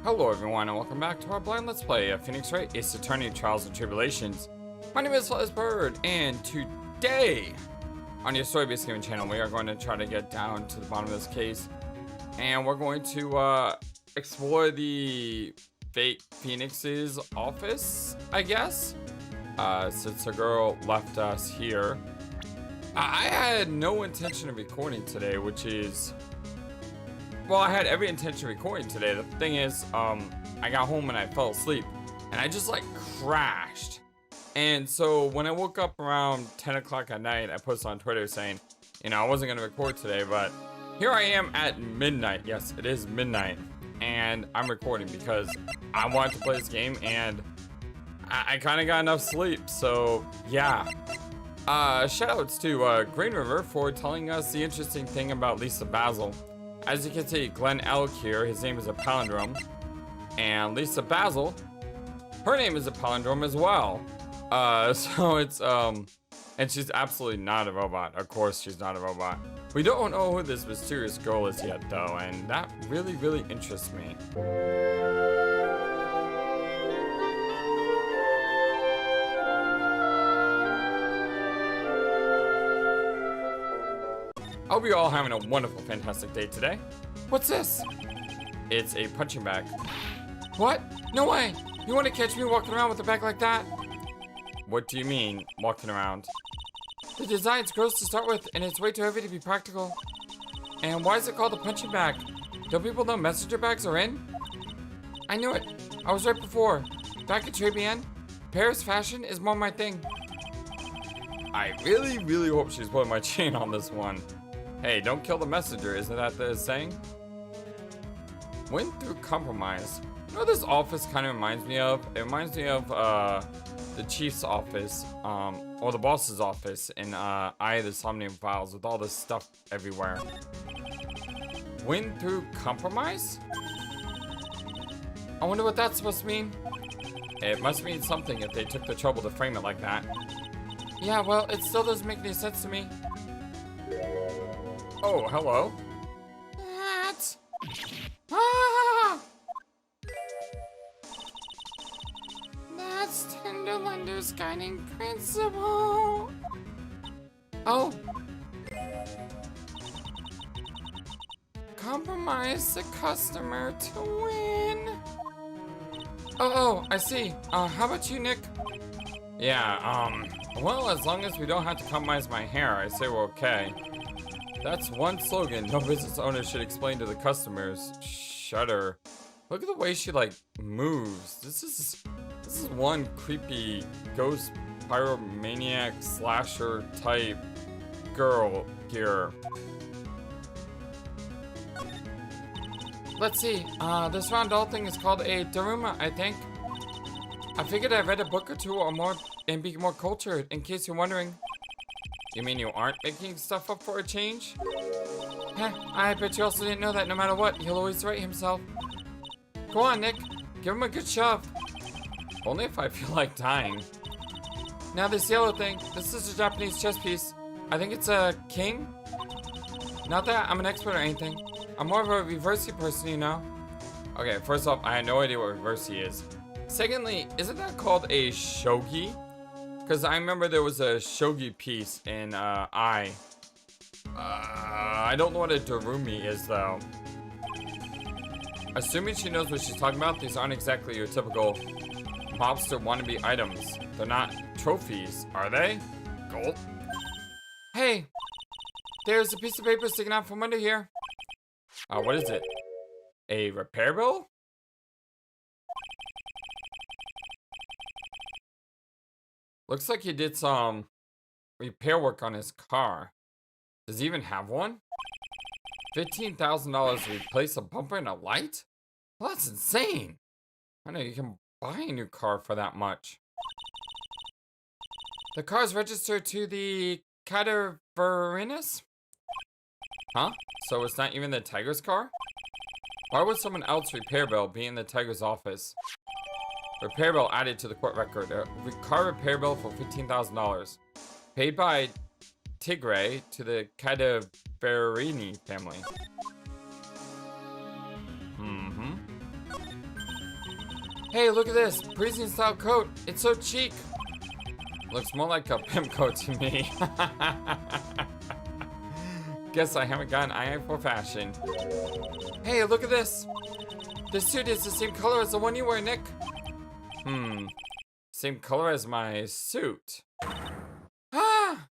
Hello everyone and welcome back to our blind let's play of Phoenix Wright Ace Attorney Trials and Tribulations. My name is FlightlessBird and today on your story-based gaming channel we are going to try to get down to the bottom of this case and we're going to explore the fake Phoenix's office, I guess, since the girl left us here. I had no intention of recording today, which is... well, I had every intention of recording today. The thing is, I got home and I fell asleep. And I just, like, crashed. And so, when I woke up around 10 o'clock at night, I posted on Twitter saying, you know, I wasn't going to record today, but here I am at midnight. Yes, it is midnight. And I'm recording because I wanted to play this game and I kind of got enough sleep. So, yeah. Shoutouts to Green River for telling us the interesting thing about Lisa Basil. As you can see, Glenn Elk here, his name is a palindrome. And Lisa Basil, her name is a palindrome as well. So it's, and she's absolutely not a robot. Of course she's not a robot. We don't know who this mysterious girl is yet though, and that really, really interests me. I hope you're all having a wonderful, fantastic day today. What's this? It's a punching bag. What? No way! You want to catch me walking around with a bag like that? What do you mean, walking around? The design's gross to start with, and it's way too heavy to be practical. And why is it called a punching bag? Don't people know messenger bags are in? I knew it. I was right before. Back at Tribulations, Paris fashion is more my thing. I really, really hope she's pulling my chain on this one. Hey, don't kill the messenger, isn't that the saying? Win through compromise. You know what this office kind of reminds me of? It reminds me of the chief's office, or the boss's office in Eye of the Somnium Files with all this stuff everywhere. Win through compromise? I wonder what that's supposed to mean. It must mean something if they took the trouble to frame it like that. Yeah, well, it still doesn't make any sense to me. Oh, hello. What? Ah! That's Tenderlander's guiding principle. Oh. Compromise the customer to win. Oh, I see. How about you, Nick? Yeah, well, as long as we don't have to compromise my hair, I say we're okay. That's one slogan no business owner should explain to the customers. Shudder. Look at the way she, like, moves. This is one creepy ghost pyromaniac slasher type girl here. Let's see. This round doll thing is called a Daruma, I think. I figured I'd read a book or two or more and be more cultured, in case you're wondering. You mean you aren't making stuff up for a change? Heh, I bet you also didn't know that no matter what, he'll always right himself. Go on, Nick. Give him a good shove. Only if I feel like dying. Now this yellow thing, this is a Japanese chess piece. I think it's a king? Not that I'm an expert or anything. I'm more of a reversey person, you know? Okay, first off, I had no idea what reversey is. Secondly, isn't that called a shogi? Because I remember there was a shogi piece in I don't know what a darumi is though. Assuming she knows what she's talking about, these aren't exactly your typical mobster wannabe items. They're not trophies, are they? Gulp. Hey, there's a piece of paper sticking out from under here. What is it? A repair bill? Looks like he did some repair work on his car. Does he even have one? $15,000 to replace a bumper and a light? Well, that's insane. I know you can buy a new car for that much. The car's registered to the Cadaverinus? Huh? So it's not even the Tiger's car? Why would someone else's repair bill be in the Tiger's office? Repair bill added to the court record. A car repair bill for $15,000. Paid by Tigray to the Cadaverini family. Hey, look at this. Parisian style coat. It's so chic. Looks more like a pimp coat to me. Guess I haven't got an eye for fashion. Hey, look at this. This suit is the same color as the one you wear, Nick. Same color as my suit. Ah!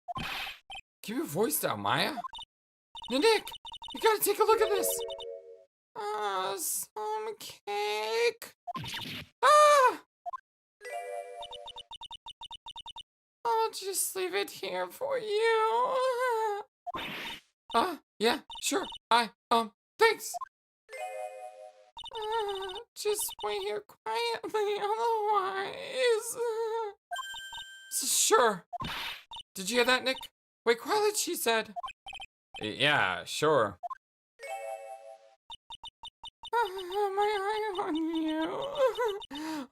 Keep your voice down, Maya. Now, Nick, you gotta take a look at this. Some cake. Ah! I'll just leave it here for you. Yeah, sure. Thanks. Just wait here quietly, otherwise. Sure. Did you hear that, Nick? Wait quietly, she said. Yeah, sure. My eye on you.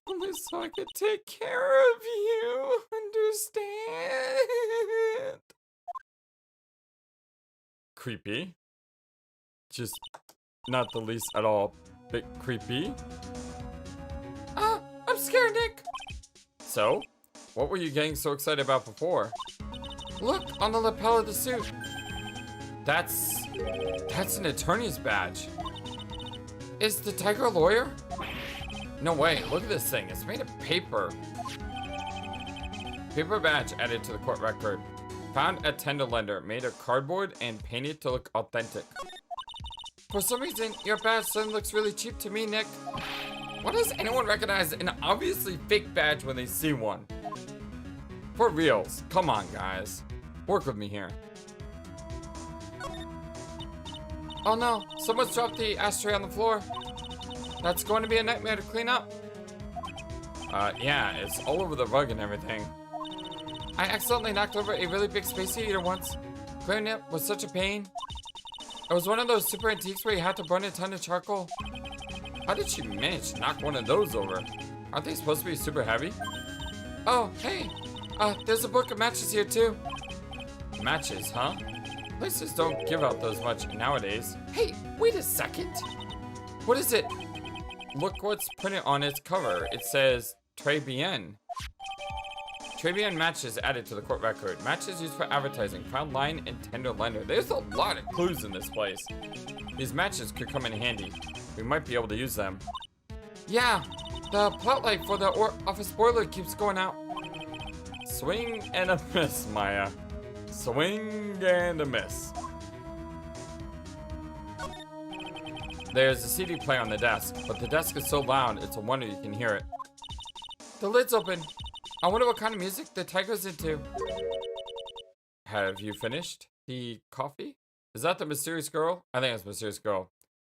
Only so I could take care of you. Understand? Creepy. Just not the least at all bit creepy. I'm scared, Nick. So, what were you getting so excited about before? Look, on the lapel of the suit. That's an attorney's badge. Is the tiger a lawyer? No way, look at this thing. It's made of paper. Paper badge added to the court record. Found at tender lender, made of cardboard and painted to look authentic. For some reason, your badge suddenly looks really cheap to me, Nick. Why does anyone recognize an obviously fake badge when they see one? For reals, come on guys. Work with me here. Oh no, someone's dropped the ashtray on the floor. That's going to be a nightmare to clean up. Yeah, it's all over the rug and everything. I accidentally knocked over a really big space heater once. Clearing it was such a pain. It was one of those super antiques where you had to burn a ton of charcoal. How did she manage to knock one of those over? Aren't they supposed to be super heavy? Oh, hey. There's a book of matches here too. Matches, huh? Places don't give out those much nowadays. Hey, wait a second. What is it? Look what's printed on its cover. It says Tribulations. Tribulations matches added to the court record. Matches used for advertising. Found line and tender lender. There's a lot of clues in this place. These matches could come in handy. We might be able to use them. Yeah, the plot light for the office boiler keeps going out. Swing and a miss, Maya. Swing and a miss. There's a CD player on the desk, but the desk is so loud, it's a wonder you can hear it. The lid's open. I wonder what kind of music the tiger's into. Have you finished the coffee? Is that the mysterious girl? I think it's mysterious girl.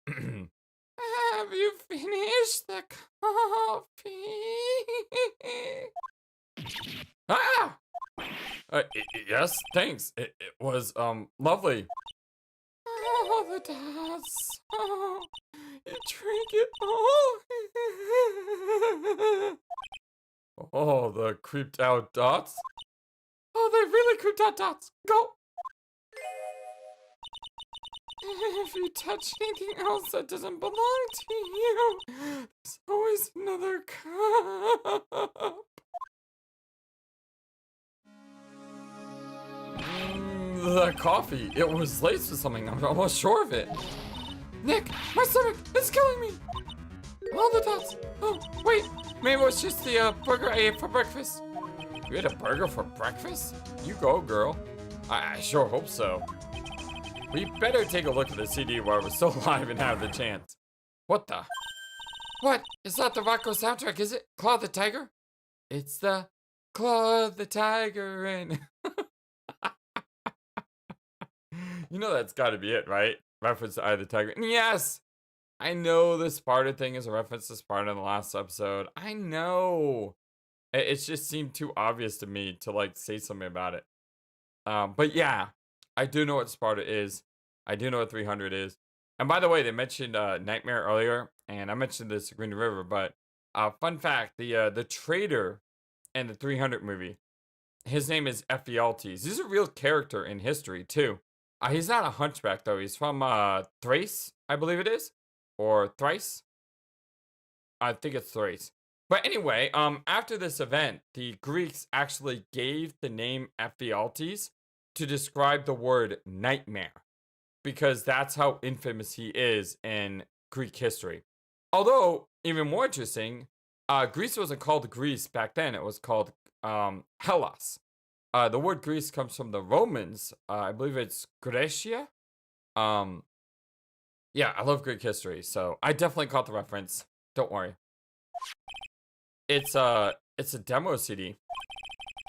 Have you finished the coffee? Ah! Yes, thanks. It was, lovely. Oh, the dots. Oh, you drink it all. Oh, the creeped out dots. Oh, they really creeped out dots. Go. If you touch anything else that doesn't belong to you, there's always another cup. The coffee, it was laced with something. I'm almost sure of it. Nick, my stomach, it's killing me. All the dots. Oh, wait, maybe it was just the burger I ate for breakfast. You ate a burger for breakfast? You go, girl. I sure hope so. We better take a look at the CD while we're still alive and have the chance. What the? What? It's not the Rocco soundtrack, is it? Claw the Tiger? It's the Claw the Tiger and... You know that's gotta be it, right? Reference to Eye the Tiger. And yes! I know the Sparta thing is a reference to Sparta in the last episode. I know! It just seemed too obvious to me to, like, say something about it. But yeah, I do know what Sparta is. I do know what 300 is. And by the way, they mentioned Nightmare earlier, and I mentioned this Green River, but fun fact, the trader in the 300 movie, his name is Ephialtes. He's a real character in history, too. He's not a hunchback, though. He's from Thrace, I believe it is. Or Thrice. I think it's Thrace. But anyway, after this event, the Greeks actually gave the name Ephialtes to describe the word nightmare, because that's how infamous he is in Greek history. Although, even more interesting, Greece wasn't called Greece back then, it was called Hellas. The word Greece comes from the Romans. I believe it's Graecia. Yeah, I love Greek history, so I definitely caught the reference. Don't worry. It's a demo CD.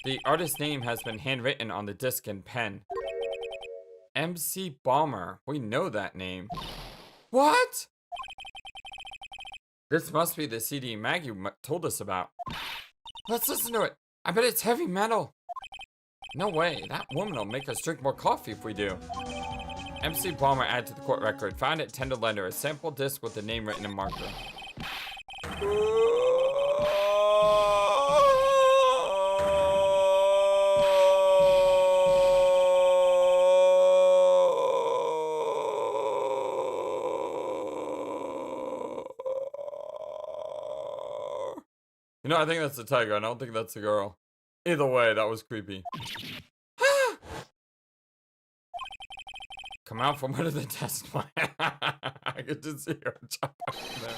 The artist's name has been handwritten on the disc in pen. MC Bomber. We know that name. What? This must be the CD Maggie told us about. Let's listen to it. I bet it's heavy metal. No way. That woman will make us drink more coffee if we do. MC Bomber added to the court record. Found at Tender Lender, a sample disc with the name written in marker. You know, I think that's a tiger. I don't think that's a girl. Either way, that was creepy. Come out from under the desk. I get to see her jump out there.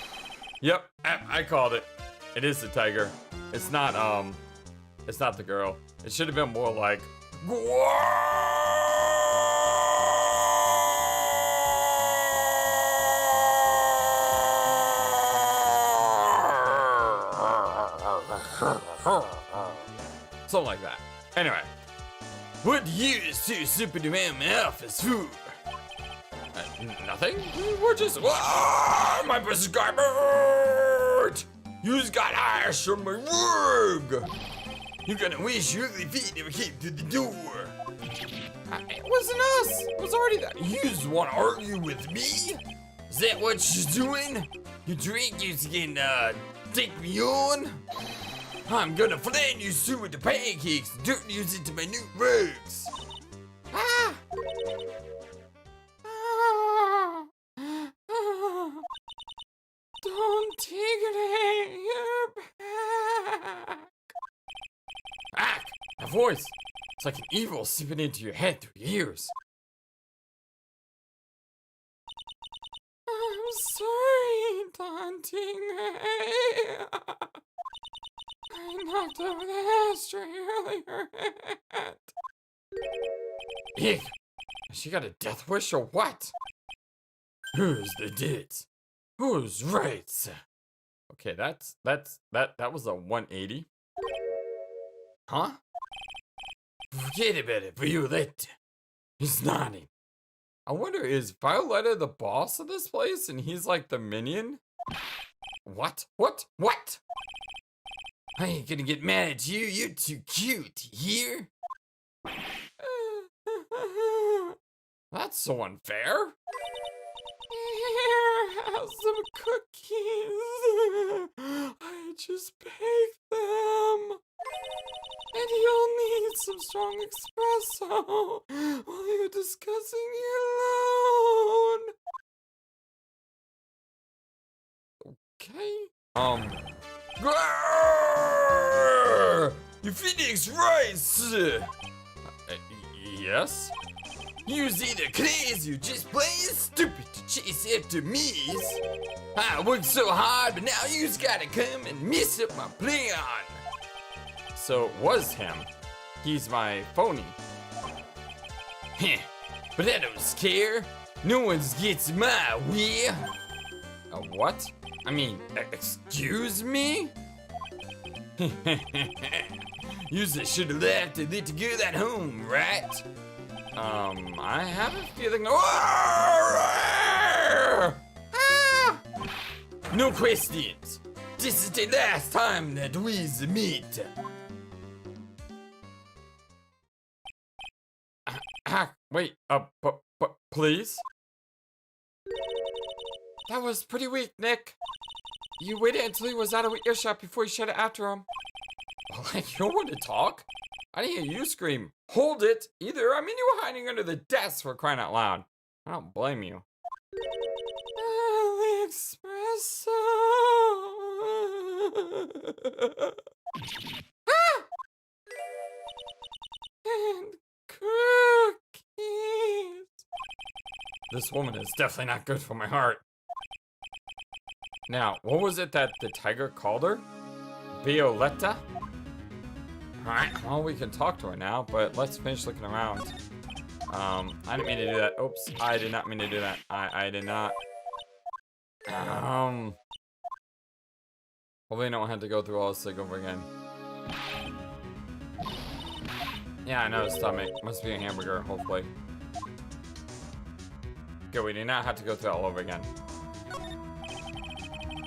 Yep, I called it. It is the tiger. It's not the girl. It should have been more like something like that. Anyway, what do you use to super demand mouth as food? Nothing. We're just my pussy got hurt. You's got ice on my rug. You're gonna wish your ugly feet never came through the door. It wasn't us. It was already that. You just want to argue with me? Is that what you're doing? You drink, you can take me on? I'm gonna flan you through with the pancakes and dirt use it to my new rugs. Ah! Don't take it in your back. Back! A voice! It's like an evil seeping into your head through your ears. I'm sorry, taunting me. I knocked over the ashtray earlier. Eek! She got a death wish or what? Who's the dit? Who's right? Okay, that was a 180. Huh? Forget about it, Violetta. He's nodding. I wonder, is Violetta the boss of this place and he's like the minion? What? I ain't gonna get mad at you. You're too cute. Here? That's so unfair. Here, have some cookies. I just baked them. And you'll need some strong espresso while you're discussing your loan. Okay. Grrr! You Phoenix Rice! Yes? You's either crazy or just plain stupid to chase after me. I worked so hard, but now you's gotta come and mess up my plan. So it was him. He's my phony. Heh, but I don't care. No one's gets my way. What? I mean, excuse me? You should have left and let the girl at home, right? I have a feeling. No questions. This is the last time that we meet. Wait, please? That was pretty weak, Nick. You waited until he was out of earshot before you shot it after him. Well, you don't want to talk? I didn't hear you scream, hold it, either. I mean, you were hiding under the desk for crying out loud. I don't blame you. Espresso. Ah! And cookies. This woman is definitely not good for my heart. Now, what was it that the tiger called her? Violetta? Alright, well, we can talk to her now, but let's finish looking around. I didn't mean to do that. Oops, I did not mean to do that. I did not. Hopefully I don't have to go through all this thing over again. Yeah, I know, stomach. Must be a hamburger, hopefully. Good, we do not have to go through it all over again.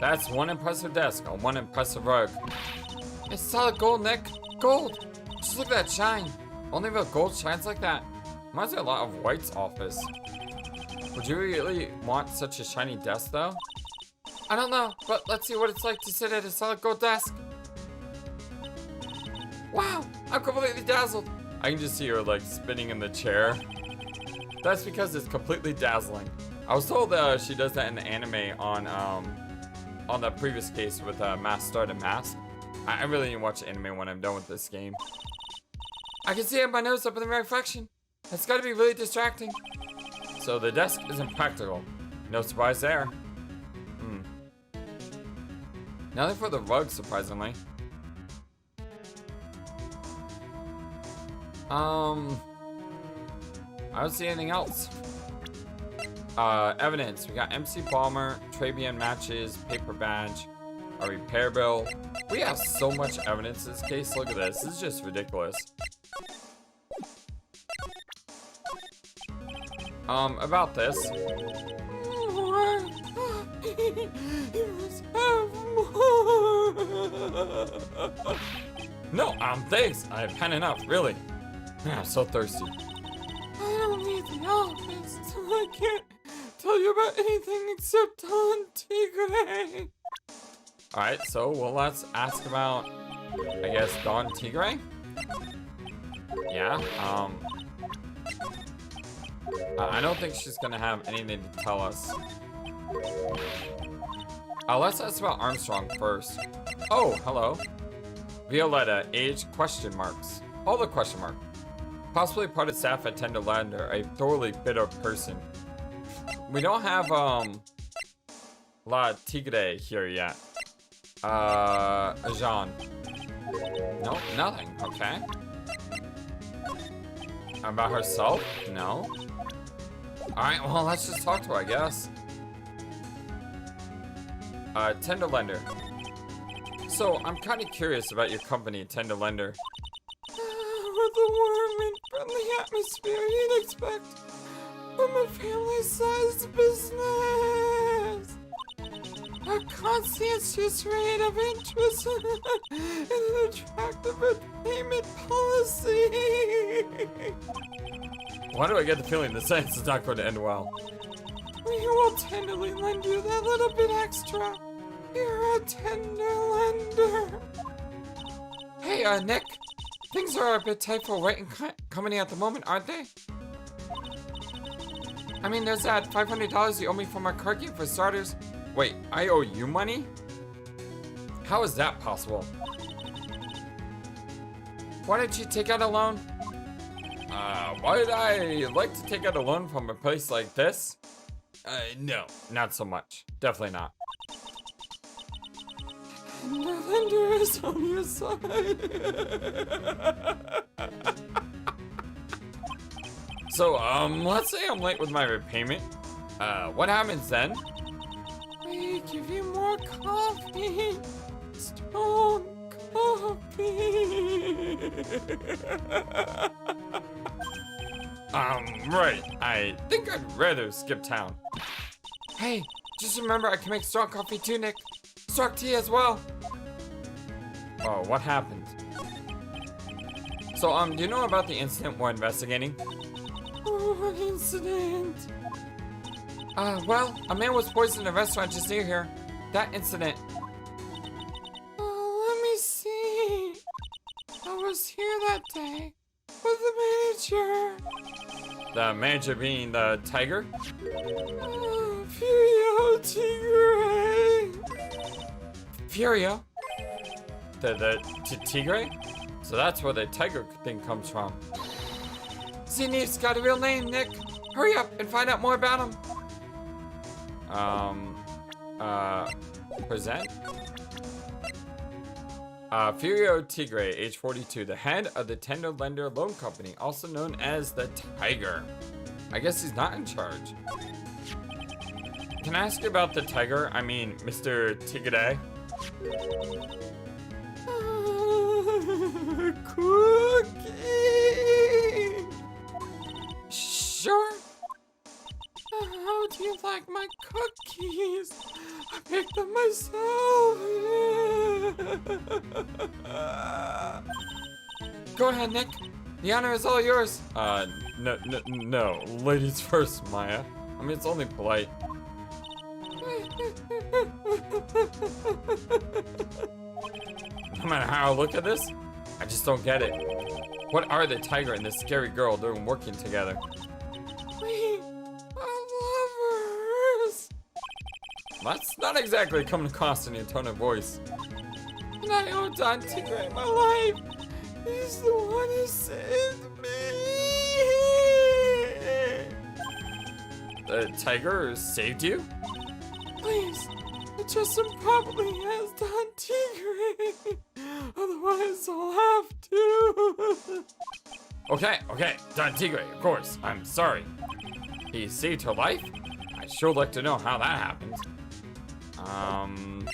That's one impressive desk on one impressive rug. It's solid gold, Nick. Gold! Just look at that shine. Only real gold shines like that. Reminds me a lot of Wright's office. Would you really want such a shiny desk, though? I don't know, but let's see what it's like to sit at a solid gold desk. Wow, I'm completely dazzled. I can just see her like spinning in the chair. That's because it's completely dazzling. I was told she does that in the anime on the previous case with Mask Started Mask. I really need to watch the anime when I'm done with this game. I can see it in my nose up in the reflection. It's gotta be really distracting. So the desk isn't practical. No surprise there. Nothing for the rug, surprisingly. I don't see anything else. Evidence. We got MC Bomber, Trabian matches, paper badge, a repair bill. We have so much evidence in this case. Look at this. This is just ridiculous. About this. No, thanks. I've had enough, really. Man, I'm so thirsty. I don't need the office, so I can't tell you about anything except Don Tigre. Alright, so, well, let's ask about, I guess, Don Tigre? Yeah, I don't think she's gonna have anything to tell us. Let's ask about Armstrong first. Oh, hello. Violetta, age question marks. All the question mark. Possibly part of staff at Tender Lander, a thoroughly bitter person. We don't have, La Tigre here yet. Jean. Nope, nothing, okay. About herself? No. Alright, well, let's just talk to her, I guess. Tender Lender. So, I'm kind of curious about your company, Tender Lender. With the warm and friendly atmosphere you'd expect from a family-sized business. A conscientious rate of interest and an attractive repayment policy. Why do I get the feeling the sentence is not going to end well? We will tenderly lend you that little bit extra. You're a tender lender. Hey, Nick. Things are a bit tight for Wright & Company at the moment, aren't they? I mean, there's that $500 you owe me for my card game for starters. Wait, I owe you money? How is that possible? Why didn't you take out a loan? Why did I like to take out a loan from a place like this? No, not so much. Definitely not. And the lender is on your side. So, let's say I'm late with my repayment. What happens then? We give you more coffee. Strong coffee. Right. I think I'd rather skip town. Hey, just remember I can make strong coffee too, Nick. Strong tea as well. Oh, what happened? So, do you know about the incident we're investigating? Oh, what incident? Well, a man was poisoned in a restaurant just near here. That incident. Let me see. I was here that day with the manager. The manager being the tiger? Furio Tigre. Furio? the tigre? So that's where the tiger thing comes from. Zenith's got a real name, Nick. Hurry up and find out more about him. Present? Furio Tigre, age 42, the head of the Tender Lender Loan Company, also known as the Tiger. I guess he's not in charge. Can I ask you about the tiger? I mean, Mr. Tigre? Cookie! Sure. How do you like my cookies? I picked them myself. Go ahead, Nick. The honor is all yours. No. Ladies first, Maya. I mean, it's only polite. No matter how I look at this, I just don't get it. What are the tiger and this scary girl doing working together? We are lovers. That's not exactly coming across in your tone of voice. And I owe Don Tigre my life. He's the one who saved me. The tiger saved you? Please, trust him properly as Don Tigre. Otherwise, I'll have to. Okay, Don Tigre, of course. I'm sorry. He saved her life? I'd sure like to know how that happened.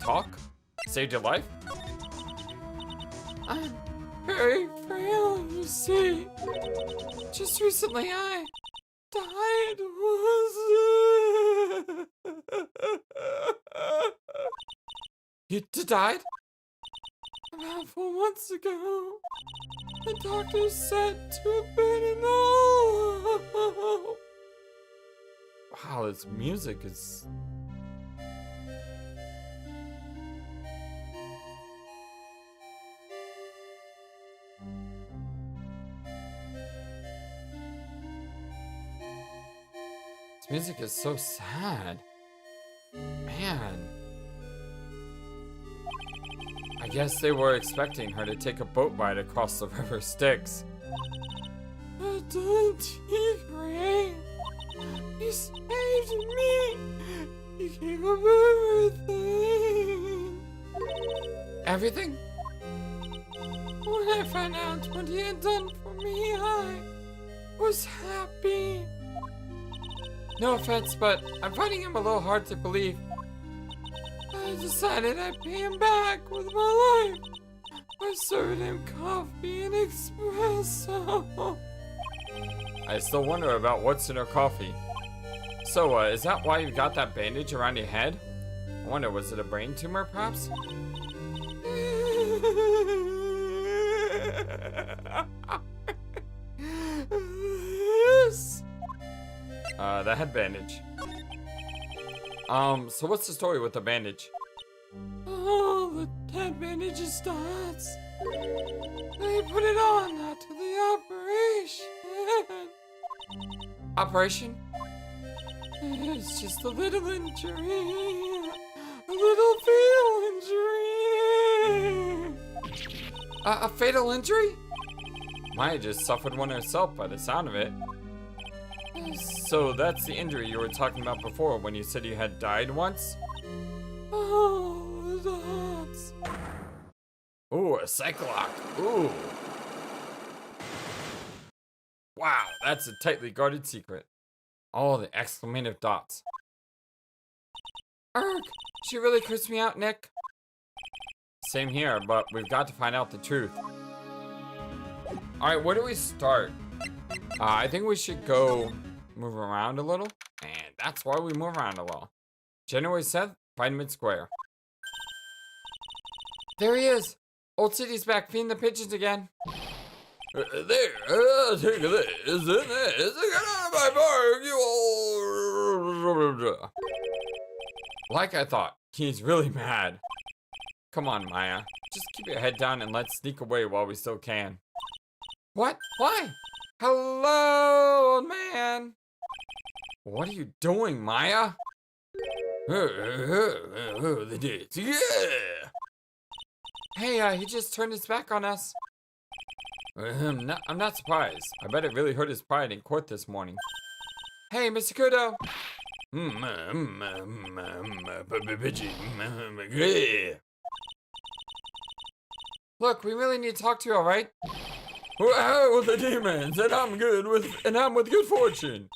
Talk? Saved your life? I'm very frail, you see. Just recently I died. You died? About 4 months ago. The doctor said to have been an all. Wow, this music is... This music is so sad. Man. I guess they were expecting her to take a boat ride across the river Styx. Don Tigre, he saved me. He gave up everything. Everything? When I found out what he had done for me, I was happy. No offense, but I'm finding him a little hard to believe. I decided I'd pay him back with my life by serving him coffee and espresso. I still wonder about what's in her coffee. So, is that why you got that bandage around your head? I wonder, was it a brain tumor, perhaps? The head bandage. So what's the story with the bandage? Oh, the head bandage is dots. They put it on after the operation. Operation? It's just a little injury. A little fatal injury. A fatal injury? Maya just suffered one herself by the sound of it. So that's the injury you were talking about before when you said you had died once? Oh, the dots. Ooh, a cyclock. Ooh. Wow, that's a tightly guarded secret. All the exclamative dots. Erg, she really creeps me out, Nick. Same here, but we've got to find out the truth. Alright, where do we start? I think we should go move around a little. And that's why we move around a little. January 7th, Vitamin Square. There he is. Old City's back feeding the pigeons again. Take this. Is it gonna my bar? Like I thought, he's really mad. Come on, Maya. Just keep your head down and let's sneak away while we still can. What? Why? Hello, old man. What are you doing, Maya? The dates, yeah. Hey, he just turned his back on us. I'm not surprised. I bet it really hurt his pride in court this morning. Hey, Mr. Kudo. Look, we really need to talk to you, all right? Well, the demons, and I'm with good fortune.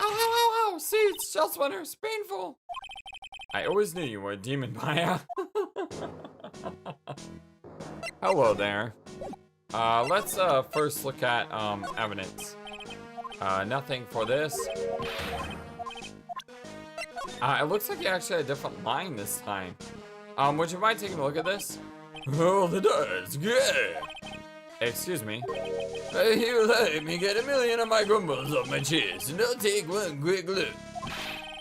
Ow. See, it's just winners. Painful. I always knew you were a demon, Maya. Hello there. Let's first look at evidence. Nothing for this. It looks like you actually had a different line this time. Would you mind taking a look at this? Oh, it does. Yeah. Excuse me. You let me get 1,000,000 of my grumbles off my chest, and I'll take one quick look.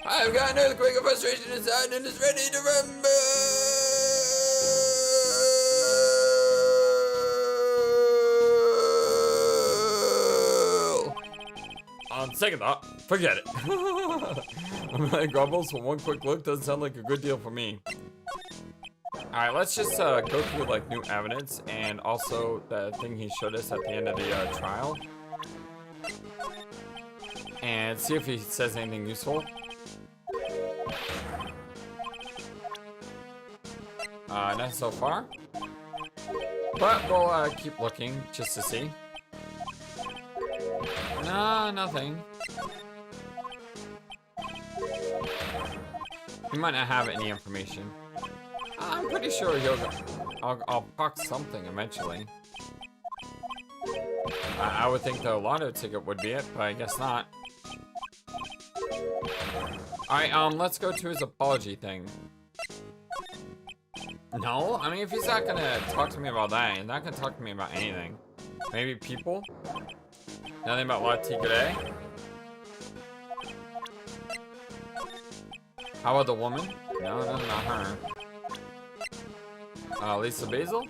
I've got an earthquake of frustration inside, and it's ready to rumble. On second thought, forget it. My grumbles for one quick look doesn't sound like a good deal for me. Alright, let's just go through like new evidence and also the thing he showed us at the end of the trial. And see if he says anything useful. Nothing so far. But we'll keep looking just to see. No, nothing. He might not have any information. I'm pretty sure I'll proc something eventually. I would think the lotto ticket would be it, but I guess not. Alright, let's go to his apology thing. No, I mean, if he's not gonna talk to me about that, he's not gonna talk to me about anything. Maybe people? Nothing about La Tigre? How about the woman? No, not her. Lisa Basil?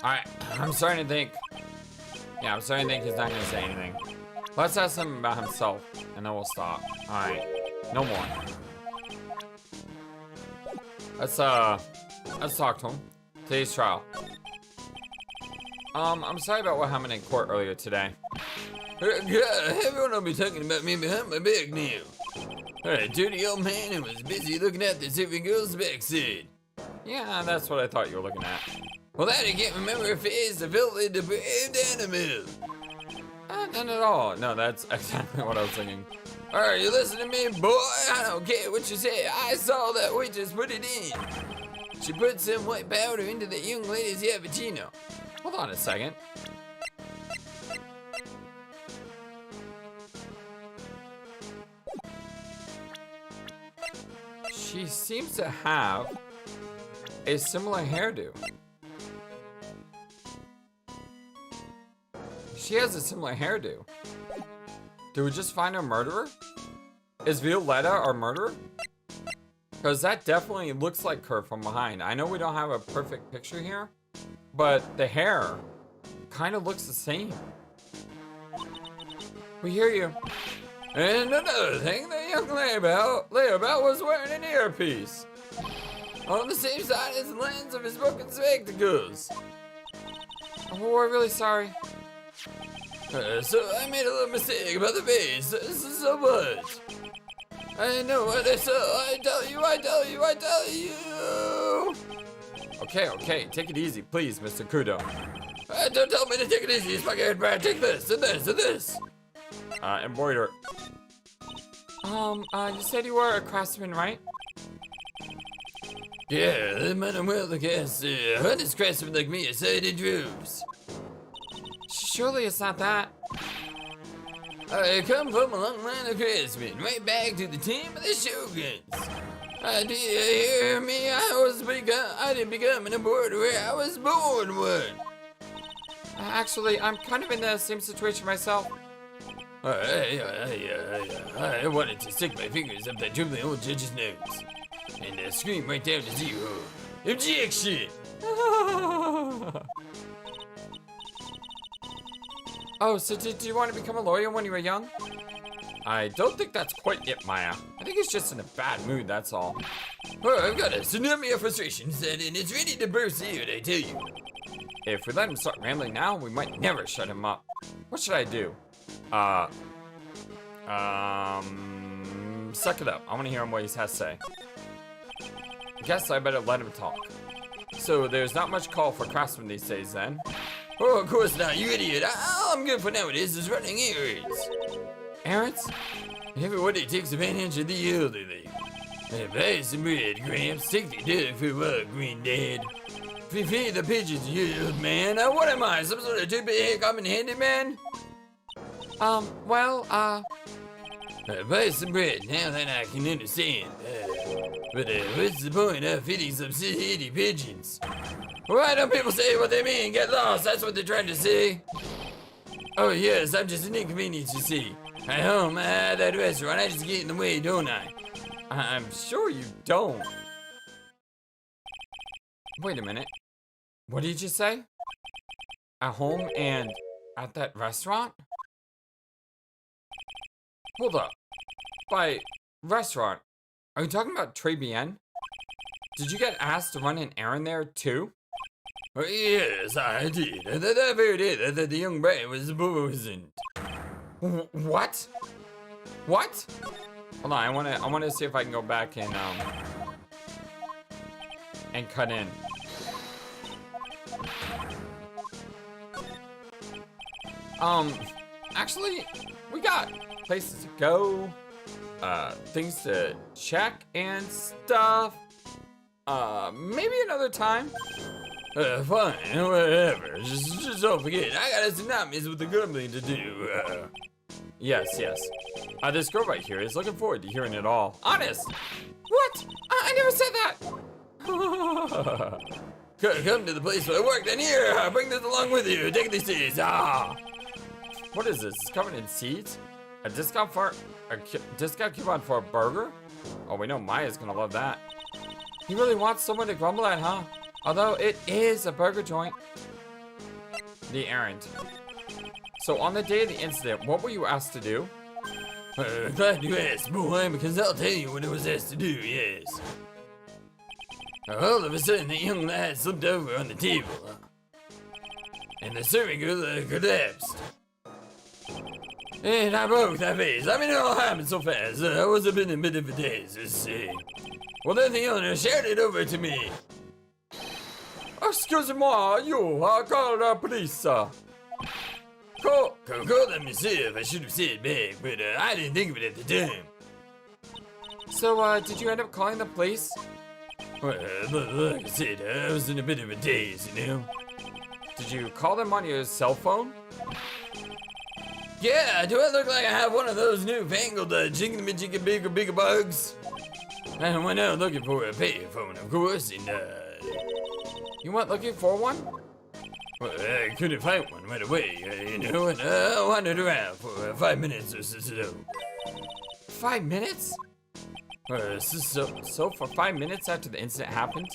Alright, I'm starting to think. Yeah, I'm starting to think he's not gonna say anything. Let's ask him about himself, and then we'll stop. Alright, no more. Let's talk to him. Today's trial. I'm sorry about what happened in court earlier today. Everyone will be talking about me behind my back now. Alright, dirty old man who was busy looking at the silver girl's backside. Yeah, that's what I thought you were looking at. Well, that I can't remember if it is the filthy, depraved animal. None at all. No, that's exactly what I was thinking. Alright, you listen to me, boy? I don't care what you say. I saw that waitress put it in. She put some white powder into the young lady's cappuccino. Hold on a second. She seems to have a similar hairdo. She has a similar hairdo. Did we just find a murderer? Is Violetta our murderer? Because that definitely looks like her from behind. I know we don't have a perfect picture here, but the hair kind of looks the same. We hear you. And another thing, the young layabout was wearing an earpiece on the same side as the lens of his broken spectacles. Oh, we're really sorry. So I made a little mistake about the base. So much. I know what I saw. I tell you. Okay, take it easy, please, Mr. Kudo. Don't tell me to take it easy, Spaghetti Brad. Take this, and this, and this. Embroider. You said you were a craftsman, right? Yeah, the man I'm well against hundreds craftsmen like me aside in droves. Surely it's not that. I come from a long line of craftsmen, right back to the time of the Shoguns. Do you hear me? I didn't become an embroiderer, I was born one. Actually, I'm kind of in the same situation myself. I wanted to stick my fingers up that dribbling old judge's nose and scream right down to zero. Objection! Oh, so did you want to become a lawyer when you were young? I don't think that's quite it, Maya. I think he's just in a bad mood, that's all. Oh, I've got a tsunami of frustration set and it's ready to burst out, I tell you. If we let him start rambling now, we might never shut him up. What should I do? Suck it up. I want to hear him what he has to say. Guess I better let him talk. So there's not much call for craftsmen these days then. Oh, of course not, you idiot. All I'm good for nowadays is running errands. Errands? Everybody takes advantage of the elderly. Buy some bread, Gramps. Take the dog for a walk, Granddad. Feed the pigeons, you old man. What am I, some sort of two-big common-handed man? Buy some bread, now that I can understand. But what's the point of feeding some city pigeons? Why don't people say what they mean? Get lost, that's what they're trying to say. Oh yes, I'm just an inconvenience, you see. At home, at that restaurant, I just get in the way, don't I? I'm sure you don't. Wait a minute. What did you say? At home and at that restaurant? Hold up. By restaurant, are you talking about Tribulations? Did you get asked to run an errand there too? Yes, I did. That very day that the young Wright was poisoned. What? What? Hold on, I wanna see if I can go back and cut in. Actually, we got places to go, things to check and stuff. Maybe another time. Fine, whatever. Just don't forget, I got a tsunamis with the grumbling to do. Yes. This girl right here is looking forward to hearing it all. Honest. What? I never said that. Come to the place where I work, then here, bring this along with you. Take these seeds. What is this? It's covered in seeds? A discount coupon for a burger? Oh, we know Maya's gonna love that. He really wants someone to grumble at, huh? Although it is a burger joint. The errand. So on the day of the incident, what were you asked to do? Glad you asked, boy, because I'll tell you what I was asked to do, yes. All of a sudden, the young lad slipped over on the table. And the serving girl collapsed. And I broke that face. I mean, it all happened so fast. I was a bit of a daze, let's see. Well, then the owner shouted over to me. Excuse me, you, call the police, Call them myself, I should have said back, but I didn't think of it at the time. So, did you end up calling the police? Well, like I said, I was in a bit of a daze, you know? Did you call them on your cell phone? Yeah, do I look like I have one of those newfangled jigga bugs? I went out looking for a payphone, of course, and you went looking for one? Well, I couldn't find one right away, you know, and I wandered around for 5 minutes or so. 5 minutes? So for 5 minutes after the incident happened?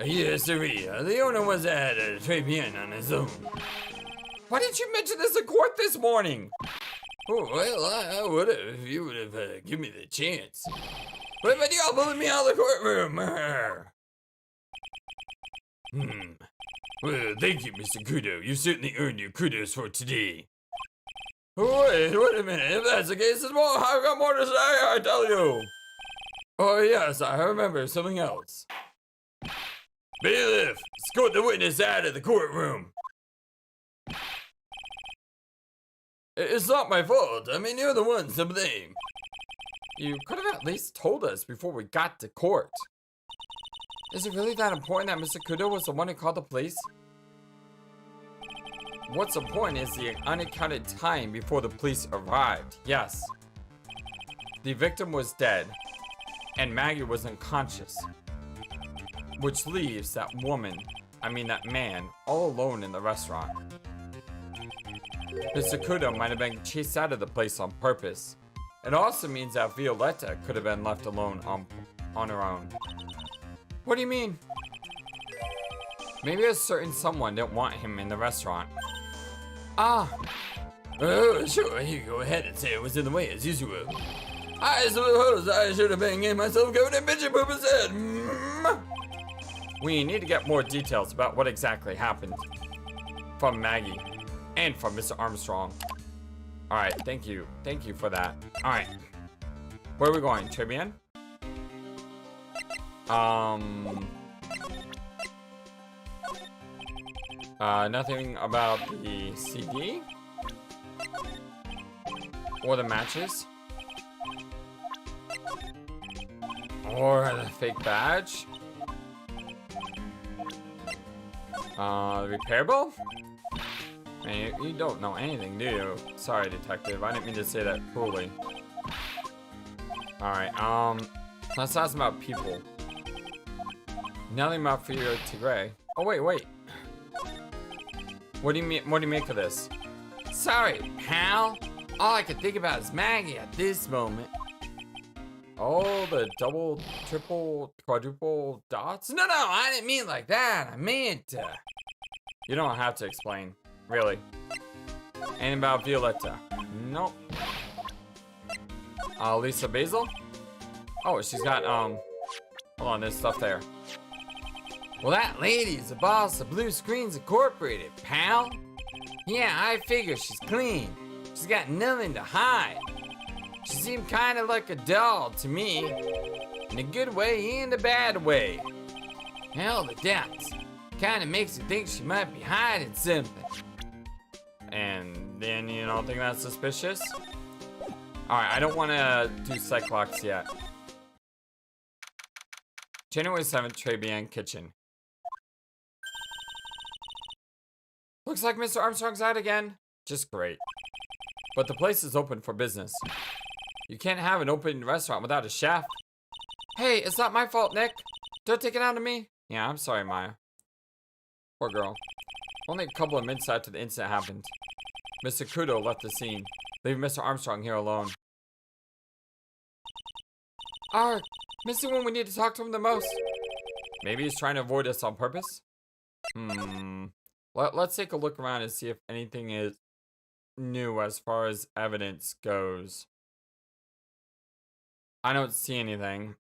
Yes, sir. The owner was at Tribulations on his own. Why didn't you mention this in court this morning? Oh, well, I would have if you would have given me the chance. But y'all bullied me out of the courtroom. Well, thank you, Mr. Kudo. You certainly earned your kudos for today. Wait a minute. If that's the case, I've got more to say, I tell you. Oh, yes, I remember something else. Bailiff, escort the witness out of the courtroom. It's not my fault. I mean, you're the ones to blame. You could have at least told us before we got to court. Is it really that important that Mr. Kudo was the one who called the police? What's important is the unaccounted time before the police arrived. Yes. The victim was dead, and Maggie was unconscious. Which leaves that man, all alone in the restaurant. Mr. Kudo might have been chased out of the place on purpose. It also means that Violetta could have been left alone on her own. What do you mean? Maybe a certain someone didn't want him in the restaurant. Oh, sure, you go ahead and say it was in the way as usual. I suppose I should have been getting myself covered in bitchy poop instead. We need to get more details about what exactly happened from Maggie and from Mr. Armstrong. All right, thank you for that. All right, where are we going? Tribune? Nothing about the CD or the matches or the fake badge. The repair bill? Man, you don't know anything, do you? Sorry, detective. I didn't mean to say that cruelly. Alright, let's ask about people. Nothing about Fear Tigray. Oh, wait. What do you make of this? Sorry, pal. All I can think about is Maggie at this moment. Oh, the double, triple, quadruple dots? No, I didn't mean like that. I meant, you don't have to explain, really. And about Violetta? Nope. Lisa Basil? Oh, she's got, hold on, there's stuff there. Well, that lady's the boss of Blue Screens Incorporated, pal. Yeah, I figure she's clean. She's got nothing to hide. She seemed kind of like a doll to me, in a good way and a bad way. Hell, the depths kind of makes you think she might be hiding something. And then you don't think that's suspicious? Alright, I don't want to do Cyclops yet. January 7th, Tribune Kitchen. Looks like Mr. Armstrong's out again. Just great. But the place is open for business. You can't have an open restaurant without a chef. Hey, it's not my fault, Nick. Don't take it out on me. Yeah, I'm sorry, Maya. Poor girl. Only a couple of minutes after the incident happened, Mr. Kudo left the scene, leaving Mr. Armstrong here alone. Ark, missing when we need to talk to him the most. Maybe he's trying to avoid us on purpose? Let's take a look around and see if anything is new as far as evidence goes. I don't see anything.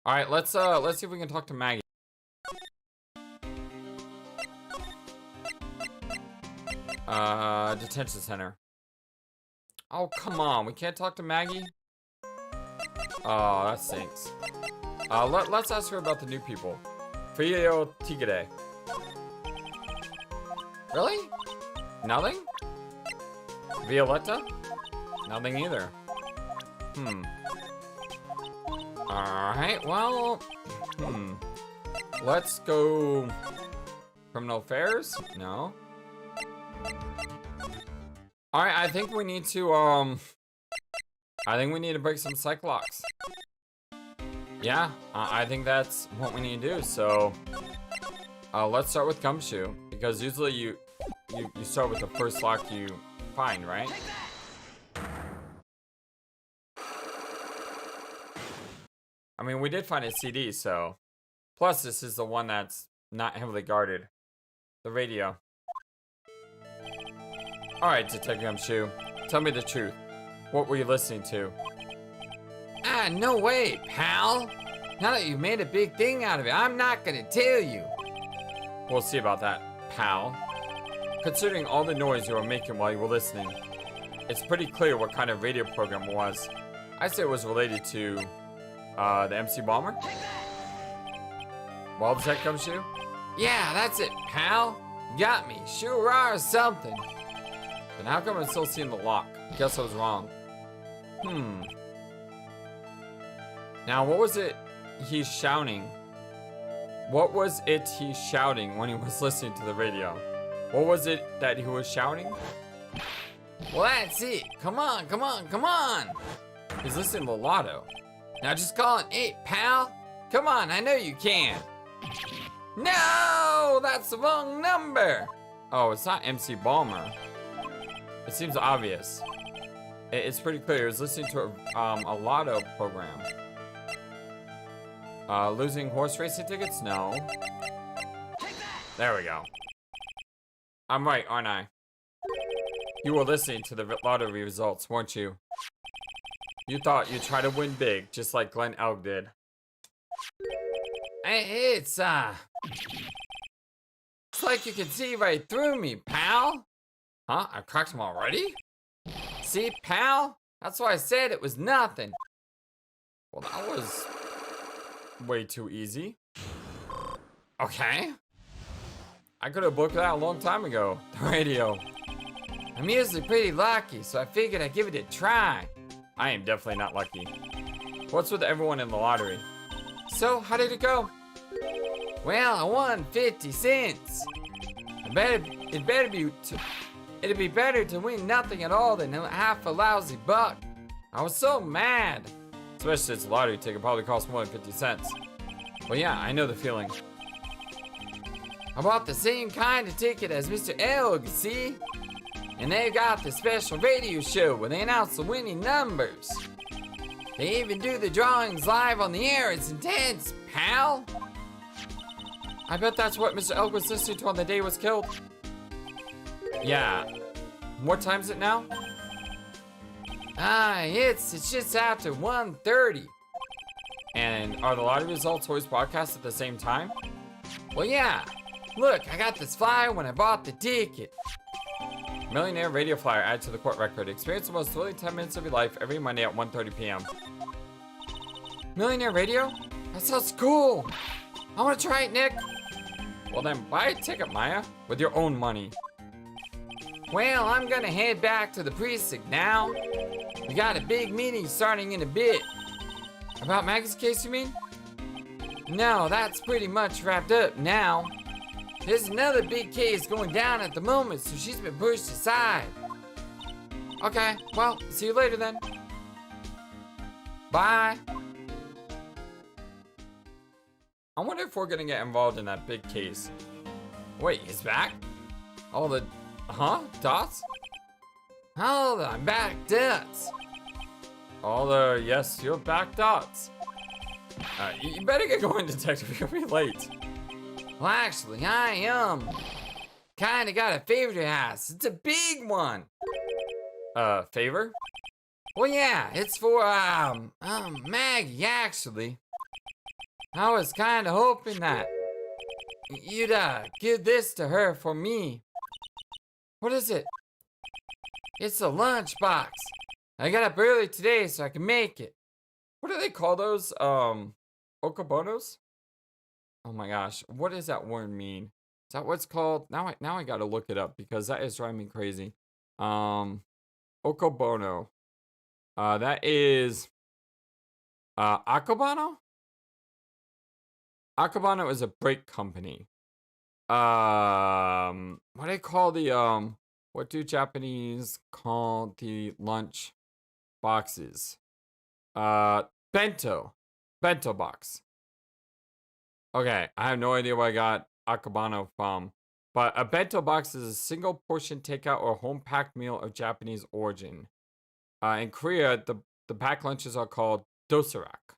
All right, let's see if we can talk to Maggie. Detention center. Oh, come on, we can't talk to Maggie? Oh, that stinks. Let's ask her about the new people. Frio Tigre. Really? Nothing? Violetta? Nothing either. Alright, well, let's go criminal affairs? No. Alright, I think we need to, break some Cyclops. Yeah, I think that's what we need to do, so, let's start with Gumshoe, because usually you start with the first lock you find, right? I mean, we did find a CD, so... Plus, this is the one that's not heavily guarded. The radio. Alright, Detective Gumshoe. Tell me the truth. What were you listening to? Ah, no way, pal! Now that you've made a big thing out of it, I'm not gonna tell you. We'll see about that, pal. Considering all the noise you were making while you were listening, it's pretty clear what kind of radio program it was. I'd say it was related to... the MC Bomber? Well, does that come to? Yeah, that's it, pal. Got me. Sure are something. Then how come I'm still seeing the lock? Guess I was wrong. Now, what was it he's shouting? What was it he's shouting when he was listening to the radio? What was it that he was shouting? Well, that's it. Come on, come on, come on. He's listening to Lotto. Now just call it 8, pal. Come on, I know you can. No, that's the wrong number. Oh, it's not MC Bomber. It seems obvious. It's pretty clear. He was listening to a Lotto program. Losing horse racing tickets? No. There we go. I'm right, aren't I? You were listening to the lottery results, weren't you? You thought you'd try to win big, just like Glenn Elg did. It's like you can see right through me, pal. Huh? I cracked him already? See, pal? That's why I said it was nothing. Well, that was way too easy. Okay. I could have booked that a long time ago. The radio. I'm usually pretty lucky, so I figured I'd give it a try. I am definitely not lucky. What's with everyone in the lottery? So, how did it go? Well, I won 50 cents. It'd be better to win nothing at all than half a lousy buck. I was so mad. Especially since a lottery ticket probably costs more than 50 cents. Well, yeah, I know the feeling. I bought the same kind of ticket as Mr. Elg, see? And they got the special radio show where they announce the winning numbers. They even do the drawings live on the air. It's intense, pal. I bet that's what Mr. Elg was listening to on the day he was killed. Yeah. What time is it now? It's just after 1:30. And are the lottery results always broadcast at the same time? Well, yeah. Look, I got this flyer when I bought the ticket. Millionaire radio flyer added to the court record. Experience the most thrilling 10 minutes of your life every Monday at 1:30 p.m. Millionaire radio? That sounds cool. I want to try it, Nick. Well, then buy a ticket, Maya, with your own money. Well, I'm gonna head back to the precinct now. We got a big meeting starting in a bit. About Maggie's case, you mean? No, that's pretty much wrapped up now. There's another big case going down at the moment, so she's been pushed aside. Okay, well, see you later then. Bye. I wonder if we're gonna get involved in that big case. Wait, he's back? All the, dots? Hold on, back dots. All the, yes, you're back dots. You better get going, detective, you're gonna be late. Well, actually, I, kinda got a favor to ask. It's a big one. Favor? Well, yeah, it's for, Maggie, actually. I was kinda hoping that you'd, give this to her for me. What is it? It's a lunchbox. I got up early today so I can make it. What do they call those, okabonos? Oh my gosh, what does that word mean? Is that what's called? Now I gotta look it up because that is driving me crazy. Okabono. That is Akabano? Akabano is a brake company. What do they call the what do Japanese call the lunch boxes? Bento box. Okay, I have no idea where I got Akabano from, but a bento box is a single portion takeout or home packed meal of Japanese origin. In Korea, the packed lunches are called dosarak.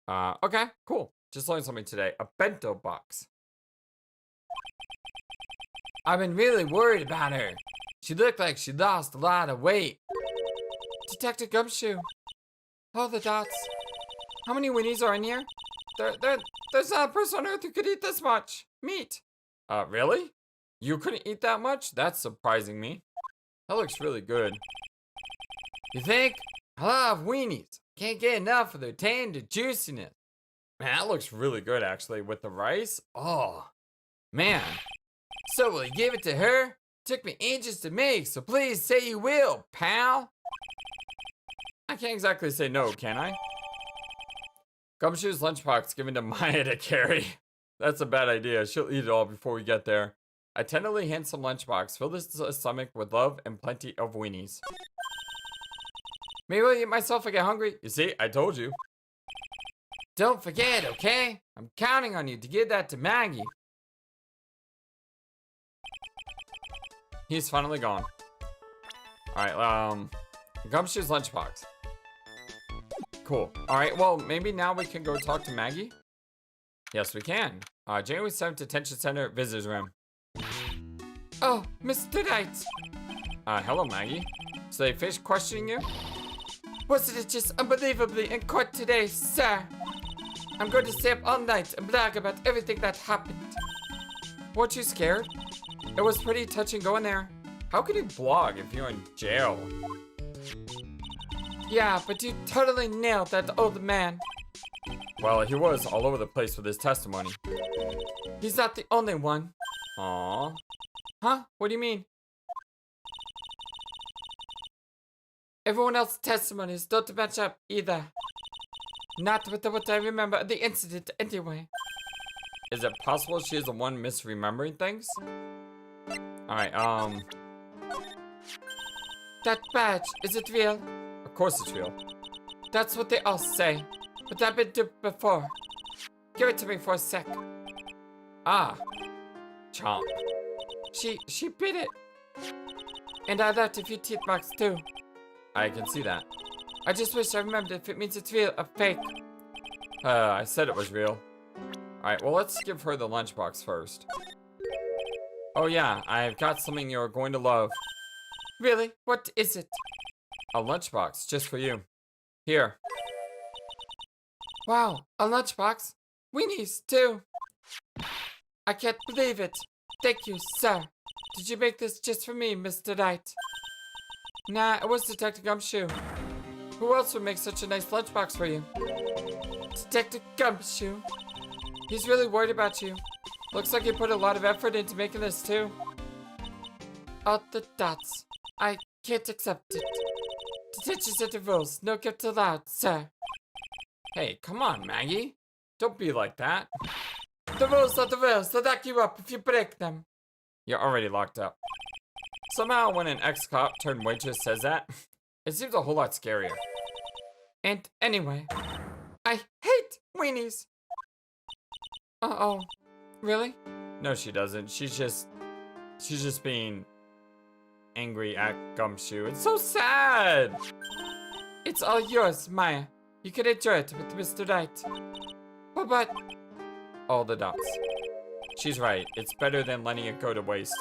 Okay, cool. Just learned something today. A bento box. I've been really worried about her. She looked like she lost a lot of weight. Detective Gumshoe. Oh, the dots. How many Winnies are in here? There's not a person on Earth who could eat this much meat. Really? You couldn't eat that much? That's surprising me. That looks really good. You think? I love weenies. Can't get enough of their tender juiciness. Man, that looks really good actually with the rice. Oh, man. So will you give it to her? Took me ages to make, so please say you will, pal. I can't exactly say no, can I? Gumshoe's lunchbox given to Maya to carry. That's a bad idea. She'll eat it all before we get there. I tenderly hand some lunchbox. Fill this stomach with love and plenty of weenies. Maybe I'll eat myself if I get hungry. You see, I told you. Don't forget, okay? I'm counting on you to give that to Maggie. He's finally gone. Alright, Gumshoe's lunchbox. Cool. Alright, well, maybe now we can go talk to Maggie? Yes, we can. January 7th, Detention Center, Visitors Room. Oh, Mr. Knight. Hello, Maggie. So they finished questioning you? Wasn't it just unbelievably in court today, sir? I'm going to stay up all night and brag about everything that happened. Weren't you scared? It was pretty touch and go in there. How can you blog if you're in jail? Yeah, but you totally nailed that old man. Well, he was all over the place with his testimony. He's not the only one. Aww. Huh? What do you mean? Everyone else's testimonies don't match up either. Not with what I remember of the incident anyway. Is it possible she is the one misremembering things? Alright, that badge, is it real? Of course it's real. That's what they all say. But I've been duped before. Give it to me for a sec. Ah. Chomp. She bit it. And I left a few teeth marks too. I can see that. I just wish I remembered if it means it's real or fake. I said it was real. Alright, well let's give her the lunchbox first. Oh yeah, I've got something you're going to love. Really? What is it? A lunchbox, just for you. Here. Wow, a lunchbox? Weenies, too. I can't believe it. Thank you, sir. Did you make this just for me, Mr. Wright? Nah, it was Detective Gumshoe. Who else would make such a nice lunchbox for you? Detective Gumshoe. He's really worried about you. Looks like he put a lot of effort into making this, too. All the dots. I can't accept it. Detention center rules. No gift allowed, sir. Hey, come on, Maggie. Don't be like that. The rules are the rules. They'll lock you up if you break them. You're already locked up. Somehow, when an ex-cop turned waitress says that, it seems a whole lot scarier. And anyway, I hate weenies. Uh-oh. Really? No, she doesn't. She's just being angry at Gumshoe. It's so sad. It's all yours, Maya. You can enjoy it with Mr. Wright. But all the dots. She's right. It's better than letting it go to waste.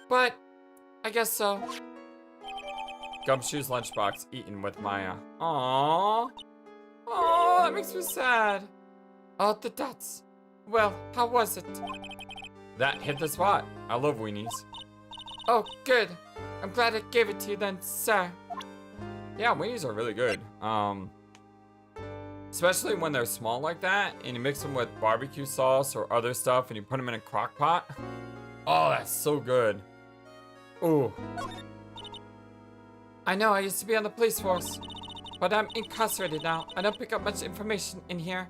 But I guess so. Gumshoe's lunchbox eaten with Maya. Aww. Oh, that makes me sad. All the dots. Well, how was it? That hit the spot. I love weenies. Oh, good. I'm glad I gave it to you then, sir. Yeah, weenies are really good. Especially when they're small like that, and you mix them with barbecue sauce or other stuff, and you put them in a crock pot. Oh, that's so good. Ooh. I know, I used to be on the police force, but I'm incarcerated now. I don't pick up much information in here.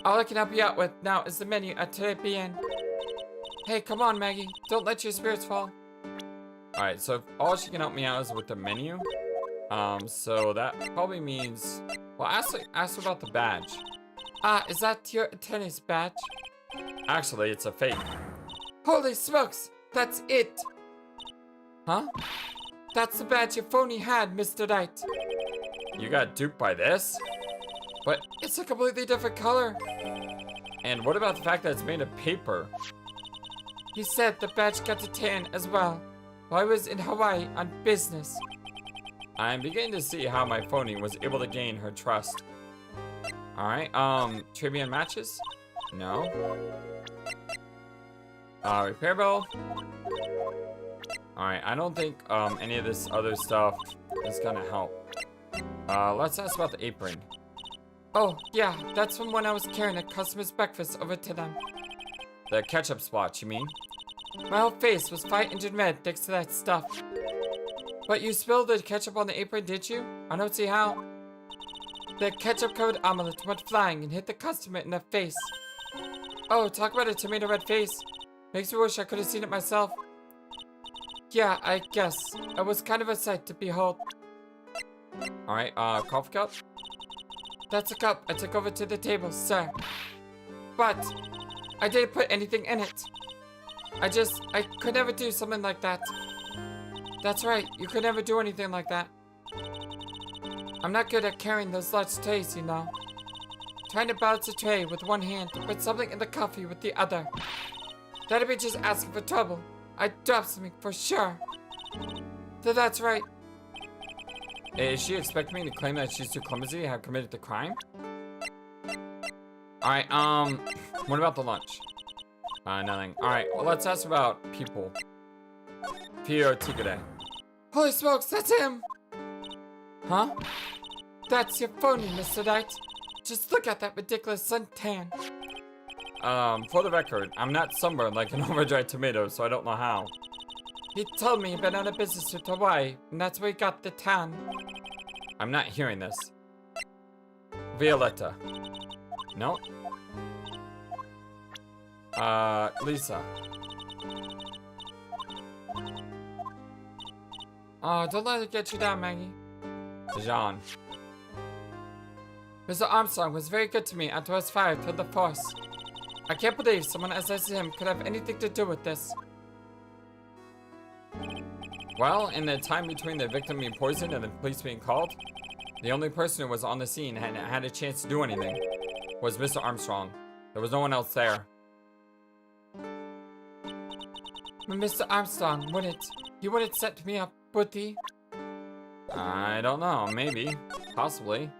All I can help you out with now is the menu at Tribulations. Hey, come on, Maggie. Don't let your spirits fall. Alright, so all she can help me out is with the menu. So that probably means... Well, ask about the badge. Ah, is that your attorney's badge? Actually, it's a fake. Holy smokes! That's it! Huh? That's the badge your phony had, Mr. Wright. You got duped by this? But it's a completely different color. And what about the fact that it's made of paper? He said the badge got a tan as well, while I was in Hawaii on business. I'm beginning to see how my phony was able to gain her trust. Alright, trivia and matches? No. Repair bill? Alright, I don't think, any of this other stuff is gonna help. Let's ask about the apron. Oh, yeah, that's from when I was carrying a customer's breakfast over to them. The ketchup spot, you mean? My whole face was fire engine red thanks to that stuff. But you spilled the ketchup on the apron, did you? I don't see how. The ketchup-covered omelet went flying and hit the customer in the face. Oh, talk about a tomato red face. Makes me wish I could have seen it myself. Yeah, I guess. It was kind of a sight to behold. Alright, coffee cup? That's a cup I took over to the table, sir. But I didn't put anything in it. I could never do something like that. That's right, you could never do anything like that. I'm not good at carrying those large trays, you know. Trying to balance a tray with one hand, to put something in the coffee with the other. That'd be just asking for trouble. I dropped something for sure. So that's right. Is she expecting me to claim that she's too clumsy to have committed the crime? Alright, what about the lunch? Nothing. Alright, well, let's ask about people. Pio Tigre. Holy smokes, that's him! Huh? That's your phony, Mr. Knight. Just look at that ridiculous suntan. For the record, I'm not sunburned like an overdried tomato, so I don't know how. He told me he'd been on a business trip to Hawaii, and that's where he got the tan. I'm not hearing this. Violetta. No. Lisa. Oh, don't let it get you down, Maggie. Jean. Mr. Armstrong was very good to me after I was fired from the force. I can't believe someone as nice as him could have anything to do with this. Well, in the time between the victim being poisoned and the police being called, the only person who was on the scene and had a chance to do anything was Mr. Armstrong. There was no one else there. But Mr. Armstrong he wouldn't set me up, would he? I don't know, maybe, possibly,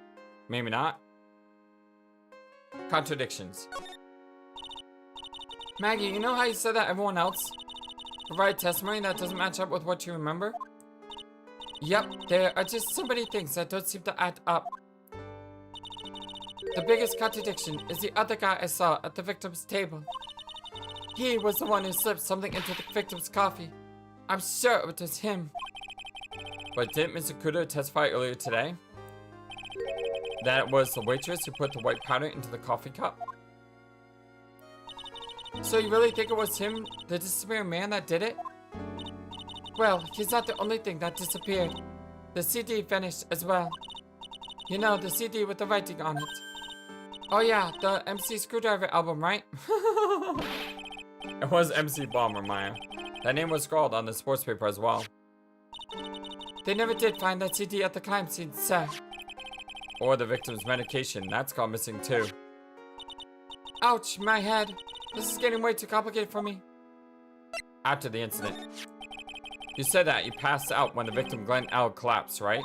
maybe not. Contradictions. Maggie, you know how you said that everyone else provide testimony that doesn't match up with what you remember? Yep, there are just so many things that don't seem to add up. The biggest contradiction is the other guy I saw at the victim's table. He was the one who slipped something into the victim's coffee. I'm sure it was him. But didn't Mr. Kudo testify earlier today that it was the waitress who put the white powder into the coffee cup? So you really think it was him, the disappearing man, that did it? Well, he's not the only thing that disappeared. The CD vanished as well. You know, the CD with the writing on it. Oh yeah, the MC Screwdriver album, right? It was MC Bomber, Maya. That name was scrawled on the sports paper as well. They never did find that CD at the crime scene, sir. Or the victim's medication, that's gone missing too. Ouch, my head. This is getting way too complicated for me. After the incident. You said that you passed out when the victim Glenn L collapsed, right?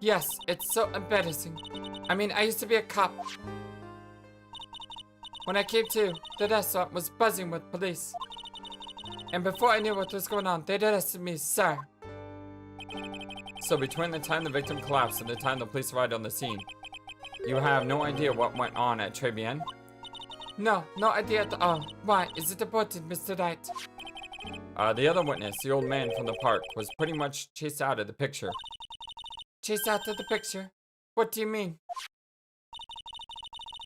Yes, it's so embarrassing. I mean, I used to be a cop. When I came to, the restaurant was buzzing with police. And before I knew what was going on, they'd arrested me, sir. So between the time the victim collapsed and the time the police arrived on the scene, you have no idea what went on at Tribulations? No, no idea at all. Why? Is it important, Mr. Wright? The other witness, the old man from the park, was pretty much chased out of the picture. Chased out of the picture? What do you mean?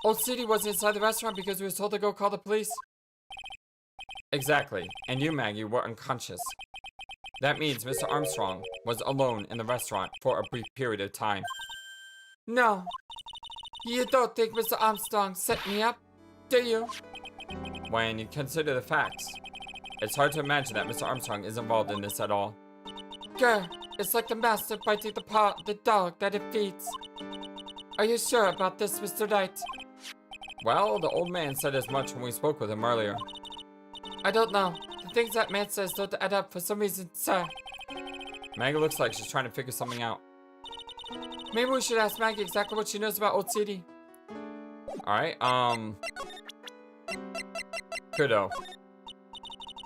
Old City was inside the restaurant because he was told to go call the police? Exactly. And you, Maggie, were unconscious. That means Mr. Armstrong was alone in the restaurant for a brief period of time. No. You don't think Mr. Armstrong set me up, do you? When you consider the facts, it's hard to imagine that Mr. Armstrong is involved in this at all. Girl, it's like the master biting the paw of the dog that it feeds. Are you sure about this, Mr. Wright? Well, the old man said as much when we spoke with him earlier. I don't know. The things that man says don't add up for some reason, sir. Maggie looks like she's trying to figure something out. Maybe we should ask Maggie exactly what she knows about Old City. Alright, Kudo.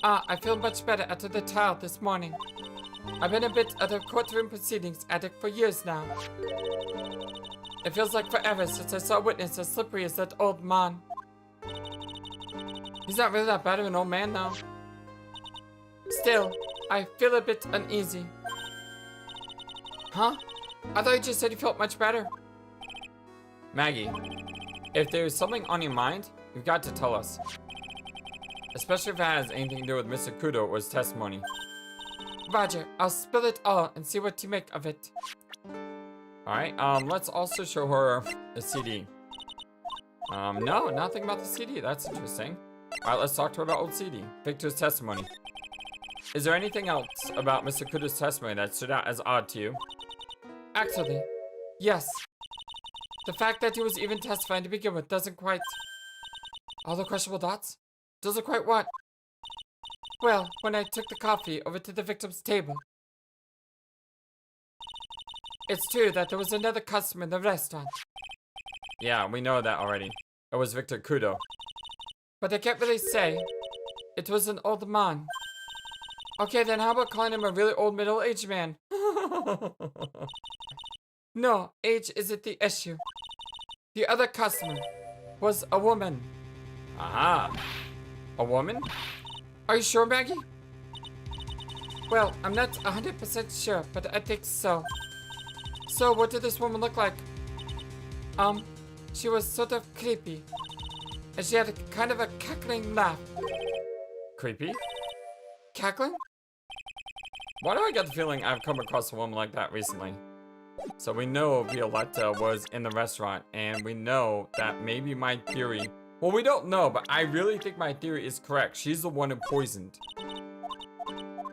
I feel much better after the trial this morning. I've been a bit of the courtroom proceedings addict for years now. It feels like forever since I saw a witness as slippery as that old man. He's not really that bad of an old man now. Still, I feel a bit uneasy. Huh? I thought you just said you felt much better. Maggie, if there's something on your mind, you've got to tell us. Especially if it has anything to do with Mr. Kudo or his testimony. Roger, I'll spill it all and see what you make of it. Alright, let's also show her the CD. No, nothing about the CD. That's interesting. Alright, let's talk to her about Old CD. Victor's testimony. Is there anything else about Mr. Kudo's testimony that stood out as odd to you? Actually, yes. The fact that he was even testifying to begin with doesn't quite... All the questionable dots? Doesn't quite what? Well, when I took the coffee over to the victim's table, it's true that there was another customer in the restaurant. Yeah, we know that already. It was Victor Kudo. But I can't really say. It was an old man. Okay, then how about calling him a really old middle-aged man? No, age isn't the issue. The other customer was a woman. Aha. A woman? Are you sure, Maggie? Well, I'm not 100% sure, but I think so. So, what did this woman look like? She was sort of creepy. And she had kind of a cackling laugh. Creepy? Cackling? Why do I get the feeling I've come across a woman like that recently? So we know Violetta was in the restaurant, and we know that maybe my theory... Well, we don't know, but I really think my theory is correct. She's the one who poisoned.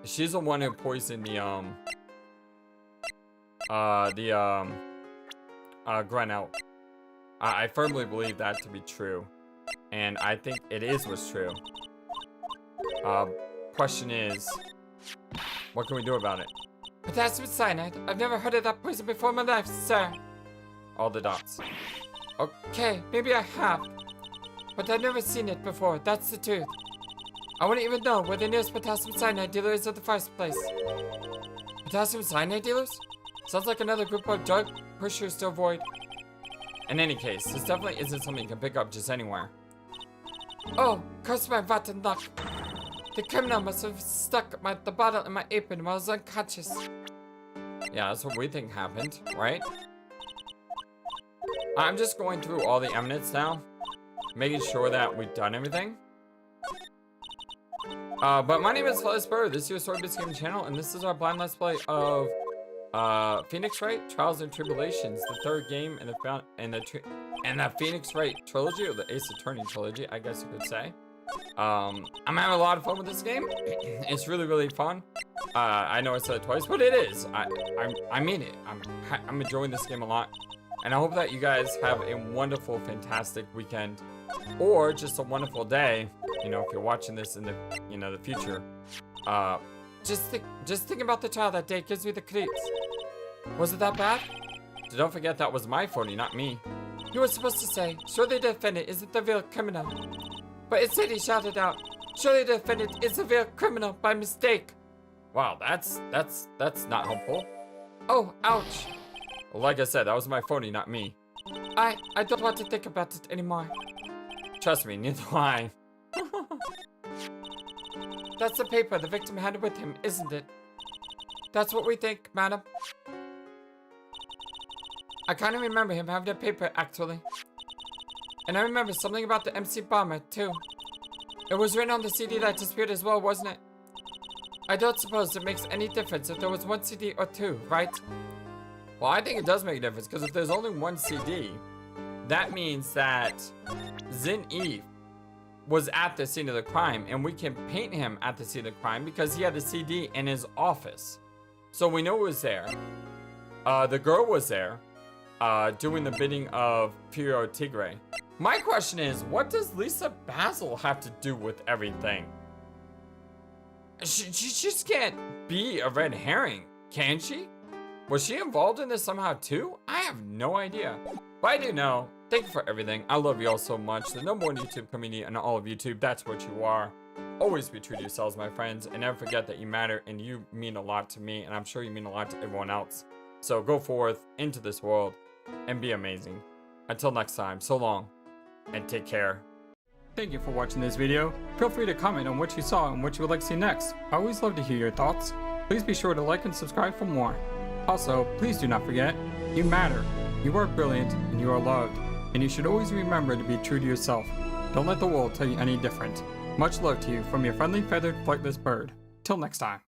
She's the one who poisoned the, Grenell. I firmly believe that to be true. And I think it was true. Question is, what can we do about it? Potassium cyanide? I've never heard of that poison before in my life, sir. All the dots. Okay, maybe I have. But I've never seen it before, that's the truth. I wouldn't even know where the nearest potassium cyanide dealer is in the first place. Potassium cyanide dealers? Sounds like another group of drug pushers to avoid. In any case, this definitely isn't something you can pick up just anywhere. Oh, curse my rotten luck. The criminal must have stuck the bottle in my apron while I was unconscious. Yeah, that's what we think happened, right? I'm just going through all the evidence now, making sure that we've done everything. But my name is FlightlessBird. This is your story-based gaming channel, and this is our blind let's play of Phoenix Wright, Trials and Tribulations, the third game in the Phoenix Wright trilogy, or the Ace Attorney trilogy, I guess you could say. I'm having a lot of fun with this game. It's really, really fun. I know I said it twice, but it is. I mean it. I'm enjoying this game a lot, and I hope that you guys have a wonderful, fantastic weekend, or just a wonderful day. You know, if you're watching this in the the future. Just think about the child that day gives me the creeps. Was it that bad? So don't forget that was my phony, not me. You were supposed to say, surely the defendant isn't the real criminal. But instead he shouted out, surely the defendant is the real criminal by mistake. Wow, that's not helpful. Oh, ouch. Well, like I said, that was my phony, not me. I don't want to think about it anymore. Trust me, neither do I. That's the paper the victim had with him, isn't it? That's what we think, madam. I kind of remember him having a paper, actually. And I remember something about the MC Bomber, too. It was written on the CD that disappeared as well, wasn't it? I don't suppose it makes any difference if there was one CD or two, right? Well, I think it does make a difference, because if there's only one CD, that means that Zin Eve was at the scene of the crime, and we can paint him at the scene of the crime because he had a CD in his office. So we know it was there. The girl was there, doing the bidding of Piro Tigre. My question is, what does Lisa Basil have to do with everything? She just can't be a red herring, can she? Was she involved in this somehow too? I have no idea. But I do know. Thank you for everything. I love you all so much. The number one YouTube community and all of YouTube, that's what you are. Always be true to yourselves, my friends, and never forget that you matter and you mean a lot to me, and I'm sure you mean a lot to everyone else. So go forth into this world and be amazing. Until next time, so long and take care. Thank you for watching this video. Feel free to comment on what you saw and what you would like to see next. I always love to hear your thoughts. Please be sure to like and subscribe for more. Also, please do not forget, you matter, you are brilliant, and you are loved. And you should always remember to be true to yourself. Don't let the world tell you any different. Much love to you from your friendly feathered flightless bird. Till next time.